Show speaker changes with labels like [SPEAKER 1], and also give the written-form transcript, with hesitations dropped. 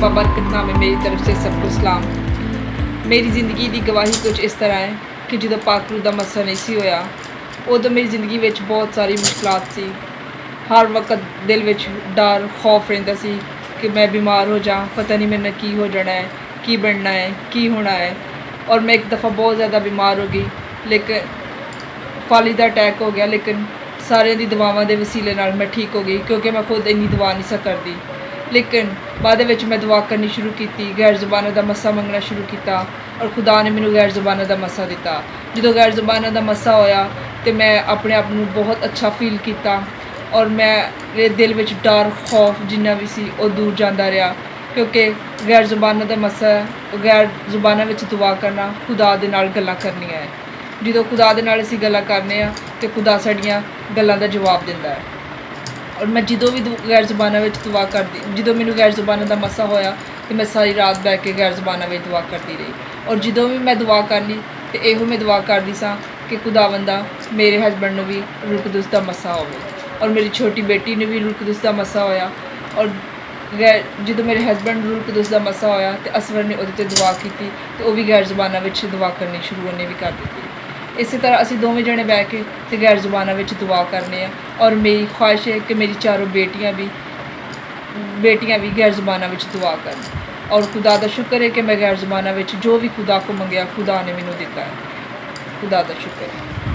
[SPEAKER 1] बाबरकतनामे मेरी तरफ से सबको सलाम। मेरी ज़िंदगी की गवाही कुछ इस तरह है कि जो पाक रूह दा मसा नहीं सी होया उदों मेरी ज़िंदगी में बहुत सारी मुश्किलात सी। हर वक्त दिल में डर खौफ रहिंदा सी कि मैं बीमार हो जा, पता नहीं मेरे की हो जाना है, की बनना है, की होना है। और मैं एक दफ़ा बहुत ज़्यादा बीमार हो गई, लेकिन फाली दा अटैक हो गया, लेकिन सारे दी दवावां दे वसीले नाल मैं ठीक हो गई, क्योंकि मैं खुद इन्नी दवा नहीं सा करदी। लेकिन बाद विच मैं दुआ करनी शुरू की, गैर ज़ुबाना दा मसा मंगना शुरू किया और खुदा ने मैनू गैर ज़ुबाना दा मसा दिता। जो गैर ज़ुबाना दा मसा होया तो मैं अपने आप नू बहुत अच्छा फील किया और मेरे दिल में डर खौफ जिन्ना भी सी वो दूर जाता रहा, क्योंकि गैर ज़ुबाना दा मसा गैर ज़ुबाना में दुआ करना खुदा दे नाल गल्लां करनियां है। जो खुदा दे नाल असीं गल्लां करने तो खुदा साडियां गल्लां दा जवाब दिंदा है। और मैं जो भी गैर ज़ुबाना में दुआ करती, जो मैनू गैर ज़ुबाना का मसा होया तो मैं सारी रात बह के गैर ज़ुबाना में दुआ करती रही। और जो भी मैं दुआ करनी तो यो मैं दुआ करती सा कि खुदावंदा मेरे हसबैंड नू भी रूह कुदस दा मसा होवे और मेरी छोटी बेटी ने भी रूह कुदस दा मसा होया। और जो मेरे हसबैंड रूह कुदस दा मसा होया तो असवर ने उहदे ते दुआ की तो वह भी गैर ज़ुबाना में दुआ करनी शुरू उन्हें भी कर दी। इस तरह असी दोवें जने बह के तो गैर ज़ुबाना में दुआ करने। और मेरी ख्वाहिश है कि मेरी चारों बेटियां भी गैर ज़ुबाना में दुआ करन। और खुदा का शुक्र है कि मैं गैर ज़ुबाना में जो भी खुदा को मंगया खुदा ने मैनू दिता है। खुदा का शुक्र है।